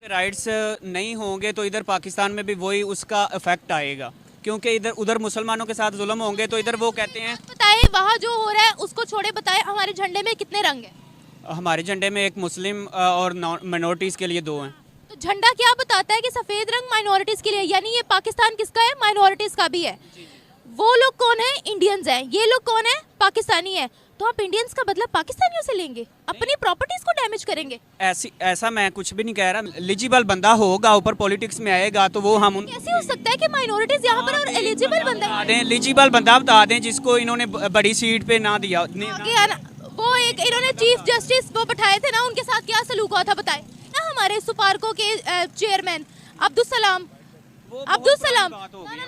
Rights नहीं होंगे तो इधर पाकिस्तान में भी वही उसका इफेक्ट आएगा, क्योंकि इधर उधर मुसलमानों के साथ जुल्म होंगे तो इधर वो कहते हैं। बताए वहाँ जो हो रहा है उसको छोड़े, बताए हमारे झंडे में कितने रंग हैं? हमारे झंडे में एक मुस्लिम और माइनॉरिटीज़ के लिए 2 हैं। तो झंडा क्या बताता है कि सफेद रंग माइनॉरिटीज के लिए, यानी ये पाकिस्तान किसका है? माइनॉरिटीज का भी है। वो लोग कौन है? इंडियंस हैं। ये लोग कौन है? पाकिस्तानी है। तो आप इंडियंस का बदला पाकिस्तानियों से लेंगे, अपनी प्रॉपर्टीज को डैमेज करेंगे? ऐसा मैं कुछ भी नहीं कह रहा। एलिजिबल बंदा होगा, ऊपर पॉलिटिक्स में आएगा तो वो हम कैसे हो सकता है कि माइनॉरिटीज यहाँ पर और एलिजिबल बंदा बता दें, एलिजिबल बंदा बता दें जिसको इन्होंने बड़ी सीट पे ना दिया। वो एक इन्होंने चीफ जस्टिस वो बैठाए थे ना, उनके साथ क्या सलूक हुआ था बताए ना? हमारे सुपारको के चेयरमैन अब्दुल सलाम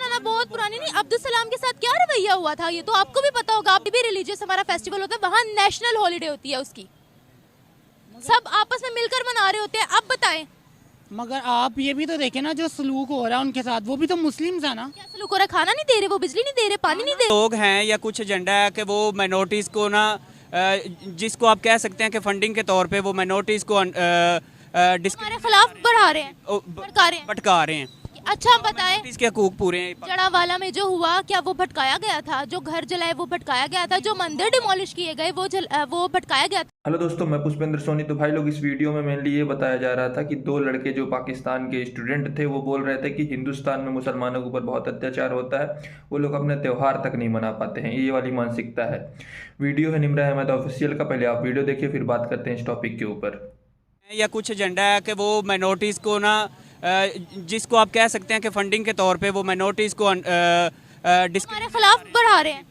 ना बहुत पुरानी नहीं, अब्दुल सलाम के साथ क्या रवैया हुआ था ये तो आपको भी पता होगा। आप भी रिलीजियस हमारा फेस्टिवल होता है, वहाँ नेशनल हॉलीडे होती है उसकी, सब आपस में मिलकर मना रहे होते हैं। अब बताएं, मगर आप ये भी तो देखें ना, जो सलूक हो रहा है उनके साथ, वो भी तो मुस्लिम्स है ना। क्या सलूक हो रहा है? खाना नहीं दे रहे, वो बिजली नहीं दे रहे, पानी नहीं दे रहे। लोग हैं या कुछ एजेंडा है कि वो माइनॉरिटीज़ को ना, जिसको आप कह सकते हैं कि फंडिंग के तौर पे वो माइनॉरिटीज़ को हमारे खिलाफ बढ़ा रहे हैं, भटका रहे हैं। अच्छा हम बताएं, इसके हकूक पूरे हैं। जड़ावाला में जो हुआ, क्या वो भटकाया गया था? जो घर जलाए वो भटकाया गया था, जो मंदिर डिमोलिश किए गए वो भटकाया गया था। हेलो दोस्तों, मैं पुष्पेंद्र सोनी। तो भाई लोग, इस वीडियो में मेनली ये बताया जा रहा था कि 2 लड़के जो पाकिस्तान के स्टूडेंट थे वो बोल रहे थे कि हिंदुस्तान में मुसलमानों के ऊपर बहुत अत्याचार होता है, वो लोग अपने त्यौहार तक नहीं मना पाते हैं। ये वाली मानसिकता है। वीडियो है निम्रा अहमद ऑफिशियल का, पहले आप वीडियो देखिए फिर बात करते हैं इस टॉपिक के ऊपर। या कुछ एजेंडा है कि वो माइनॉरिटीज़ को ना, जिसको आप कह सकते हैं कि फंडिंग के तौर पे वो माइनॉरिटीज़ को हमारे खिलाफ बढ़ा रहे हैं,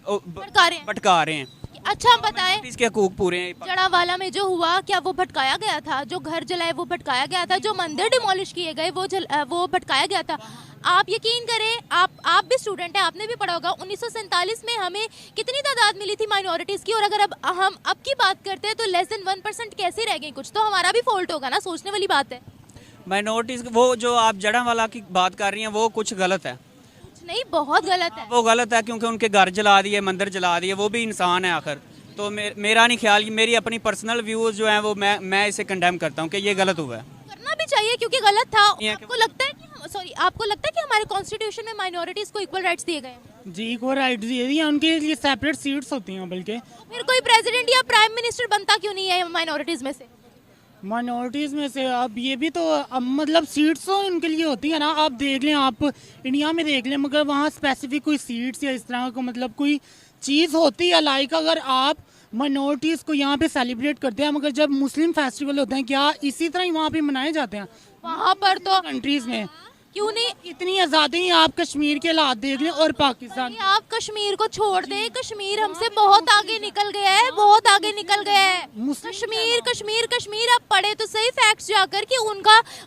भटका रहे हैं। अच्छा हम बताएं, इसके हकूक पूरे हैं। जड़ावाला में जो हुआ, क्या वो भटकाया गया था? जो घर जलाए वो भटकाया गया था, जो मंदिर डिमोलिश किए गए वो भटकाया गया था। आप यकीन करें, आप भी स्टूडेंट हैं, आपने भी पढ़ा होगा 1947 में हमें कितनी तादाद मिली थी माइनॉरिटीज़ की, और अगर हम अब की बात करते हैं तो लेस देन 1% कैसे रह गई? कुछ तो हमारा भी फॉल्ट होगा ना, सोचने वाली बात है। माइनॉरिटीज़ वो जो आप जड़ावाला की बात कर रही हैं वो कुछ गलत है। कुछ नहीं, बहुत गलत है। वो गलत है क्योंकि उनके घर जला दिए, मंदिर जला दिए, वो भी इंसान है आखिर। तो मेरा नहीं ख्याल, मेरी अपनी पर्सनल व्यूज़ जो हैं वो मैं इसे कंडेम करता हूँ कि ये गलत हुआ है। करना भी चाहिए क्योंकि गलत था। आपको लगता है कि हमारे कॉन्स्टिट्यूशन में माइनॉरिटीज को इक्वल राइट्स दिए गए हैं? जी, इक्वल राइट्स दिए दिए, उनके लिए सेपरेट सीट्स होती हैं। बल्कि फिर कोई प्रेसिडेंट या प्राइम मिनिस्टर बनता क्यों नहीं है माइनॉरिटीज में से? माइनॉरिटीज़ में से अब ये भी तो अब मतलब सीट्स तो उनके लिए होती है ना। आप देख लें, आप इंडिया में देख लें, मगर वहाँ स्पेसिफिक कोई सीट्स या इस तरह का मतलब कोई चीज़ होती है। लाइक अगर आप माइनॉरिटीज़ को यहाँ पे सेलिब्रेट करते हैं, मगर जब मुस्लिम फेस्टिवल होते हैं, क्या इसी तरह ही वहाँ पे मनाए जाते हैं? वहाँ पर तो कंट्रीज़ में क्यों नहीं? इतनी आज़ादी, आप कश्मीर के हालात देख लें और पाकिस्तान। आप कश्मीर को छोड़ दें, कश्मीर हमसे बहुत आगे निकल गया है, बहुत आगे निकल गया है। कश्मीर कश्मीर कश्मीर, आप पढ़े तो सही फैक्ट्स जाकर कि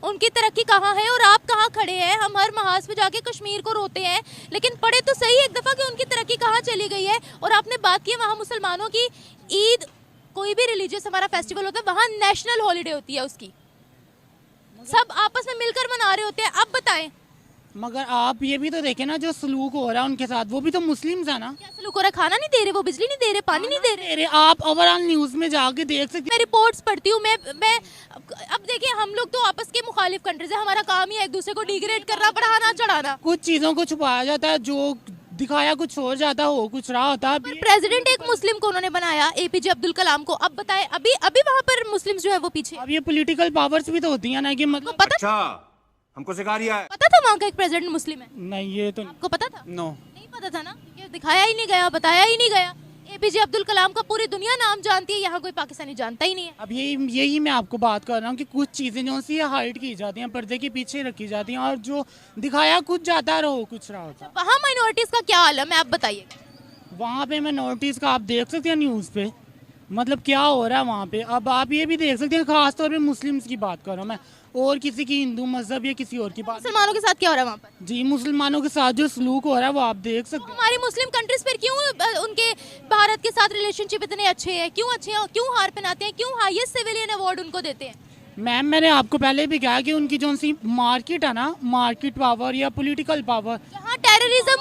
उनकी तरक्की कहाँ है और आप कहाँ खड़े हैं। हम हर महाज पे जाके कश्मीर को रोते हैं, लेकिन पढ़े तो सही एक दफ़ा कि उनकी तरक्की कहाँ चली गई है। और आपने बात की वहाँ मुसलमानों की ईद, कोई भी रिलीजियस हमारा फेस्टिवल होता है, वहाँ नेशनल हॉलीडे होती है उसकी, सब आपस में मिलकर मना रहे होते हैं। अब बताएं, मगर आप ये भी तो देखें ना, जो सलूक हो रहा है उनके साथ, वो भी तो मुस्लिम्स है ना। क्या सलूक हो रहा है? खाना नहीं दे रहे, वो बिजली नहीं दे रहे, पानी नहीं दे रहे। आप ओवरऑल न्यूज़ में जाके देख सकते हैं। मैं रिपोर्ट्स पढ़ती हूँ। मैं अब देखिए, हम लोग तो आपस के मुखालिफ कंट्रीज है, हमारा काम ही है एक दूसरे को डिग्रेड करना, बढ़ाना, चढ़ाना। कुछ चीज़ों को छुपाया जाता है, जो दिखाया कुछ और जाता हो, कुछ रहा होता है। प्रेसिडेंट एक मुस्लिम को उन्होंने बनाया, एपीजे अब्दुल कलाम को। अब बताएं, अभी वहाँ पर मुस्लिम जो है वो पीछे। अब ये पॉलिटिकल पावर्स भी तो होती है ना, कि मतलब पता, अच्छा, हमको सिखा रिया है। पता था वहाँ का एक प्रेसिडेंट मुस्लिम है? नहीं, ये तो आपको पता था? नो, नहीं पता था ना, क्योंकि दिखाया ही नहीं गया, बताया ही नहीं गया। एपीजे अब्दुल कलाम का पूरी दुनिया नाम जानती है, यहाँ कोई पाकिस्तानी जानता ही नहीं है। अब यही मैं आपको बात कर रहा हूँ कि कुछ चीज़ें जो सी हाइड की जाती हैं, पर्दे के पीछे रखी जाती हैं, और जो दिखाया कुछ जाता है, रहो कुछ रहा होता है। वहाँ माइनॉरिटीज का क्या आलम है, आप बताइए। वहाँ पे माइनॉरिटीज़ का आप देख सकते हैं न्यूज़ पे, मतलब क्या हो रहा है वहाँ पे। अब आप ये भी देख सकते हैं, खासतौर पे मुस्लिम्स की बात कर रहा हूँ मैं, और किसी की हिंदू मजहब या किसी और की बात। मुसलमानों के साथ क्या हो रहा है वहाँ पर? जी, मुसलमानों के साथ जो सलूक हो रहा है वो आप देख सकते हैं। हमारी मुस्लिम कंट्रीज पर क्यों उनके भारत के साथ रिलेशनशिप इतने अच्छे हैं? क्यों अच्छे हैं? क्यों हार पहनाते हैं? क्यों हाईएस्ट सिविलियन अवार्ड उनको देते हैं? मैम, मैंने आपको पहले भी कहा कि उनकी जो सी मार्केट है ना, मार्केट पावर या पॉलिटिकल पावर, जहाँ टेररिज्म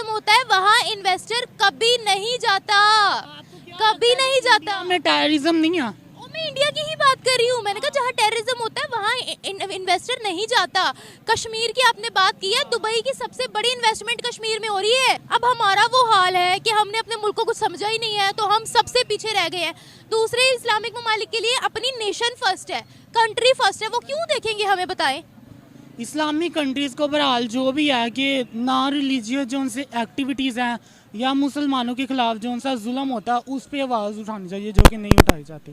होता है वहाँ इन्वेस्टर कभी नहीं जाता, कभी नहीं जाता। हमें टेररिज्म नहीं है। मैं इंडिया की ही बात कर रही हूँ। मैंने कहा जहाँ टेररिज्म होता है वहाँ इन्वेस्टर नहीं जाता। कश्मीर की आपने बात की है, दुबई की सबसे बड़ी इन्वेस्टमेंट कश्मीर में हो रही है। अब हमारा वो हाल है कि हमने अपने मुल्क को कुछ समझा ही नहीं है, तो हम सबसे पीछे रह गए हैं। दूसरे इस्लामिक ममालिक के लिए अपनी नेशन फर्स्ट है, कंट्री फर्स्ट है, वो क्यों देखेंगे हमें बताएं। इस्लामिक कंट्रीज़ को बहरहाल जो भी है कि ना रिलीजियस जो उनसे एक्टिविटीज़ हैं या मुसलमानों के खिलाफ जो उनसा जुल्म होता है उस पर आवाज़ उठानी चाहिए, जो कि नहीं उठाई जाती।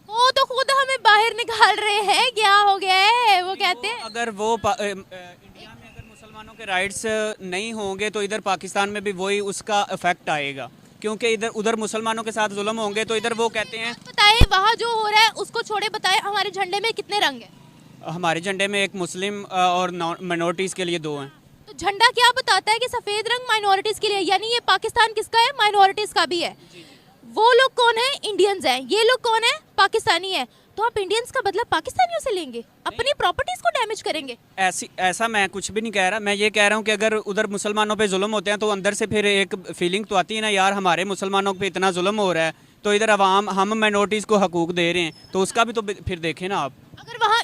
वो तो खुद हमें बाहर निकाल रहे हैं, क्या हो गया है वो कहते हैं। अगर वो इंडिया में अगर मुसलमानों के राइट्स नहीं होंगे तो इधर पाकिस्तान में भी वही उसका इफेक्ट आएगा, क्योंकि इधर उधर मुसलमानों के साथ जुल्म होंगे तो इधर वो कहते हैं। बताए वहाँ जो हो रहा है उसको छोड़े, बताए हमारे झंडे में कितने रंग है। हमारे झंडे में एक मुस्लिम और माइनॉरिटीज़ के लिए 2 हैं। तो झंडा क्या बताता है कि सफेद रंग माइनॉरिटीज के लिए, यानी ये पाकिस्तान किसका है, माइनॉरिटीज का भी है। वो लोग कौन है, इंडियंस हैं, ये लोग कौन है, पाकिस्तानी है। तो आप इंडियंस का बदला पाकिस्तानियों से लेंगे, अपनी प्रॉपर्टीज को डैमेज करेंगे। ऐसा मैं कुछ भी नहीं कह रहा, मैं ये कह रहा हूँ कि अगर उधर मुसलमानों पे जुल्म होते हैं तो अंदर से फिर एक फीलिंग तो आती है ना, यार हमारे मुसलमानों पे इतना जुल्म हो रहा है तो इधर अवाम हम माइनॉरिटीज़ को हकूक दे रहे हैं, तो उसका भी तो फिर देखें ना आप। अगर वहाँ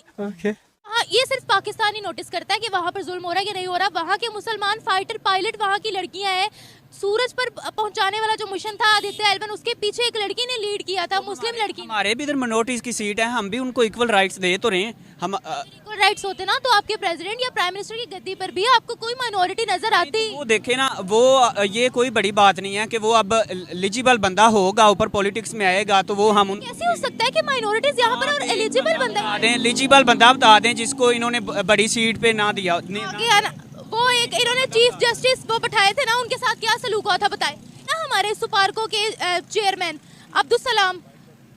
हाँ, ये सिर्फ पाकिस्तान ही नोटिस करता है कि वहाँ पर जुल्म हो रहा है कि नहीं हो रहा। वहाँ के मुसलमान फाइटर पायलट, वहाँ की लड़कियां हैं, सूरज पर पहुंचाने वाला जो मिशन था आदित्य एल 1, उसके पीछे एक लड़की ने लीड किया था, मुस्लिम लड़की। हमारे भी इधर माइनॉरिटीज़ की सीट है, हम भी उनको इक्वल राइट्स दे तो रहे हैं। हम इक्वल राइट्स होते ना तो आपके प्रेसिडेंट या प्राइम मिनिस्टर की गद्दी पर भी आपको कोई माइनॉरिटी नजर आती। वो देखे ना, वो ये कोई बड़ी बात नहीं है कि वो अब एलिजिबल बंदा होगा, ऊपर पॉलिटिक्स में आएगा तो वो हम कैसे हो सकता है कि माइनॉरिटीज यहाँ पर और एलिजिबल बंदा बता दें, एलिजिबल बंदा बता दें जिसको इन्होंने बड़ी सीट पे ना दिया। वो एक इन्होंने चीफ जस्टिस वो बैठाए थे ना, उनके साथ क्या सलूक हुआ था बताए ना। हमारे सुपार्को के चेयरमैन अब्दुल सलाम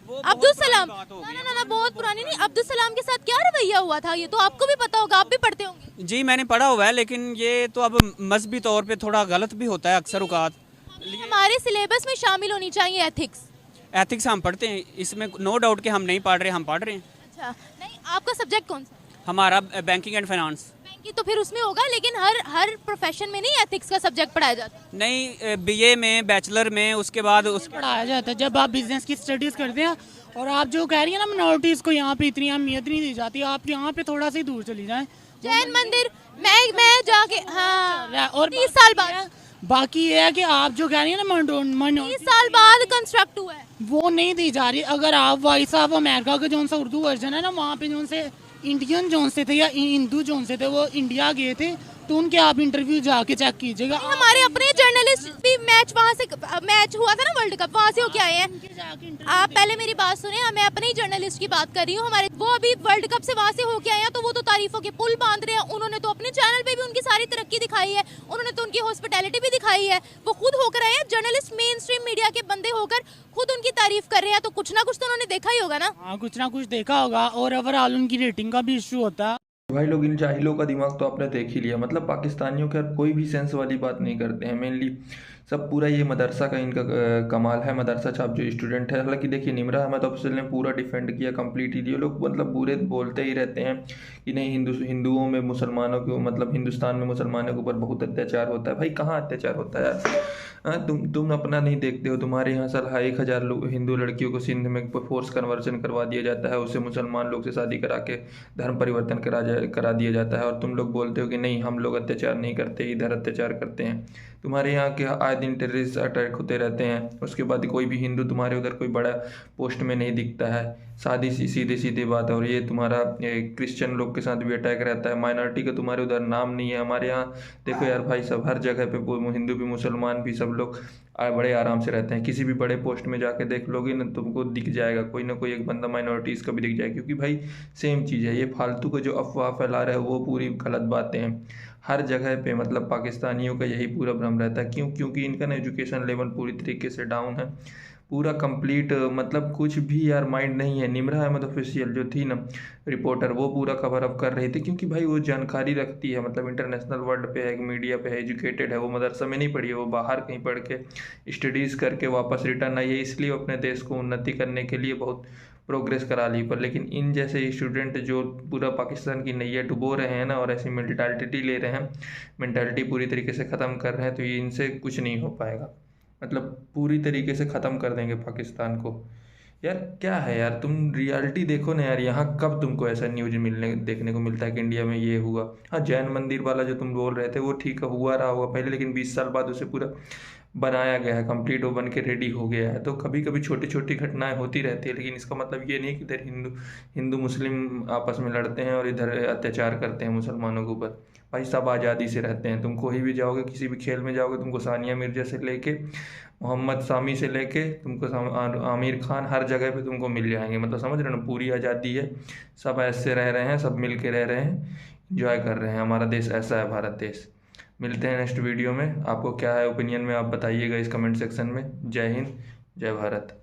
ना बहुत पुरानी नहीं, अब्दुल सलाम के साथ क्या रवैया हुआ था, ये तो आपको भी पता होगा, आप भी पढ़ते होंगे। जी मैंने पढ़ा हुआ है, लेकिन ये तो अब मजहबी तौर पे थोड़ा गलत भी होता है अक्सर औकात। हमारे सिलेबस में शामिल होनी चाहिए एथिक्स हम पढ़ते हैं, इसमें नो डाउट कि हम नहीं पढ़ रहे, हम पढ़ रहे हैं। अच्छा, नहीं आपका सब्जेक्ट कौन सा? हमारा बैंकिंग एंड फाइनेंस। बैंकिंग तो फिर उसमें होगा, लेकिन हर प्रोफेशन में नहीं एथिक्स का सब्जेक्ट पढ़ाया जाता। नहीं, बीए में, बैचलर में, उसके बाद पढ़ाया जाता है। जब आप बिजनेस की स्टडीज करते हैं और आप जो कह रही हैं ना मिनॉरिटीज को यहाँ पे इतनी अहमियत नहीं दी जाती, आप यहाँ पे थोड़ा सा ही दूर चली जाएं, जैन मंदिर मैं जाके हाँ, और 30 साल बाद। बाकी ये है कि आप जो कह रही है ना 30 साल बाद कंस्ट्रक्ट हुआ है, वो नहीं दी जा रही। अगर आप वॉइस ऑफ अमेरिका का जो सा उर्दू वर्जन है ना, वहाँ पे जो से इंडियन जोन से थे या हिंदू जोन से थे वो इंडिया गए थे, तो उनके आप इंटरव्यू जाके चेक कीजिएगा। हमारे अपने जर्नलिस्ट भी मैच हुआ था ना वर्ल्ड कप, वहाँ से होके आए हैं। आप पहले मेरी बात सुने, मैं अपने ही जर्नलिस्ट की बात कर रही हूँ। हमारे वो अभी वर्ल्ड कप से वहाँ से होके आए हैं, तो वो तो तारीफों के पुल बांध रहे हैं। उन्होंने तो अपने चैनल पे भी उनकी सारी तरक्की दिखाई है, उन्होंने तो उनकी हॉस्पिटैलिटी भी दिखाई है। वो खुद होकर आए हैं, जर्नलिस्ट मेन स्ट्रीम मीडिया के बंदे होकर खुद उनकी तारीफ कर रहे हैं, तो कुछ ना कुछ तो उन्होंने देखा ही होगा ना। हाँ, कुछ ना कुछ देखा होगा, और ओवरऑल उनकी रेटिंग का भी इशू होता है। भाई लोग, इन जाहिलों का दिमाग तो आपने देख ही लिया। मतलब पाकिस्तानियों के कोई भी सेंस वाली बात नहीं करते हैं। मेनली सब पूरा ये मदरसा का इनका कमाल है। मदरसा छाप जो स्टूडेंट है, हालांकि देखिए निमरा अहमद अफजल ने पूरा डिफेंड किया कम्प्लीटली। ये लोग मतलब बुरे बोलते ही रहते हैं कि नहीं हिंदुओं में मुसलमानों को, मतलब हिंदुस्तान में मुसलमानों के ऊपर बहुत अत्याचार होता है। भाई कहाँ अत्याचार होता है यार? तुम अपना नहीं देखते हो। तुम्हारे यहाँ साल 1000 लोग हिंदू लड़कियों को सिंध में फोर्स कन्वर्जन करवा दिया जाता है, उससे मुसलमान लोग से शादी करा के धर्म परिवर्तन करा दिया जाता है, और तुम लोग बोलते हो कि नहीं हम लोग अत्याचार नहीं करते, इधर अत्याचार करते हैं। तुम्हारे यहाँ के आए दिन टेररिस्ट अटैक होते रहते हैं, उसके बाद कोई भी हिंदू तुम्हारे उधर कोई बड़ा पोस्ट में नहीं दिखता है। सीधी बात है। और ये तुम्हारा क्रिश्चियन लोग के साथ भी अटैक रहता है। माइनॉरिटी का तुम्हारे उधर नाम नहीं है। हमारे यहाँ देखो यार भाई, सब हर जगह पे हिंदू भी मुसलमान भी सब लोग बड़े आराम से रहते हैं। किसी भी बड़े पोस्ट में जाके देख लोगे ना, तुमको दिख जाएगा कोई ना कोई एक बंदा माइनॉरिटीज़ का भी दिख जाएगा। क्योंकि भाई सेम चीज़ है, ये फालतू का जो अफवाह फैला रहे हैं वो पूरी गलत बातें हैं हर जगह पे। मतलब पाकिस्तानियों का यही पूरा भ्रम रहता है। क्योंकि इनका ना एजुकेशन लेवल पूरी तरीके से डाउन है, पूरा कंप्लीट। मतलब कुछ भी यार माइंड नहीं है। निमरा अहमद ऑफिशियल जो थी ना रिपोर्टर, वो पूरा कवर अप कर रही थी, क्योंकि भाई वो जानकारी रखती है। मतलब इंटरनेशनल वर्ल्ड पे है, मीडिया पे है, एजुकेटेड है। वो मदरसा में नहीं पढ़ी है, वो बाहर कहीं पढ़ के स्टडीज़ करके वापस रिटर्न आई है। इसलिए वो अपने देश को उन्नति करने के लिए बहुत प्रोग्रेस करा ली। पर लेकिन इन जैसे स्टूडेंट जो पूरा पाकिस्तान की नैया डुबो रहे हैं ना, और ऐसी मेंटालिटी ले रहे हैं, मेंटालिटी पूरी तरीके से ख़त्म कर रहे हैं, तो ये इनसे कुछ नहीं हो पाएगा। मतलब पूरी तरीके से ख़त्म कर देंगे पाकिस्तान को। यार क्या है यार, तुम रियलिटी देखो ना यार, यहाँ कब तुमको ऐसा न्यूज देखने को मिलता है कि इंडिया में ये हुआ। हाँ, जैन मंदिर वाला जो तुम बोल रहे थे वो ठीक है, हुआ रहा होगा पहले, लेकिन 20 साल बाद उसे पूरा बनाया गया है, कंप्लीट वो बन के रेडी हो गया है। तो कभी कभी छोटी छोटी घटनाएं होती रहती है, लेकिन इसका मतलब ये नहीं कि इधर हिंदू मुस्लिम आपस में लड़ते हैं और इधर अत्याचार करते हैं मुसलमानों के ऊपर। भाई सब आज़ादी से रहते हैं। तुम कहीं भी जाओगे, किसी भी खेल में जाओगे, तुमको सानिया मिर्जा से लेके मोहम्मद सामी से लेके तुमको आमिर खान हर जगह पे तुमको मिल जाएंगे। मतलब समझ रहे हो ना, पूरी आज़ादी है, सब ऐसे रह रहे हैं, सब मिल के रह रहे हैं, इंजॉय कर रहे हैं। हमारा देश ऐसा है, भारत देश। मिलते हैं नेक्स्ट वीडियो में। आपको क्या है ओपिनियन में आप बताइएगा इस कमेंट सेक्शन में। जय हिंद, जय भारत।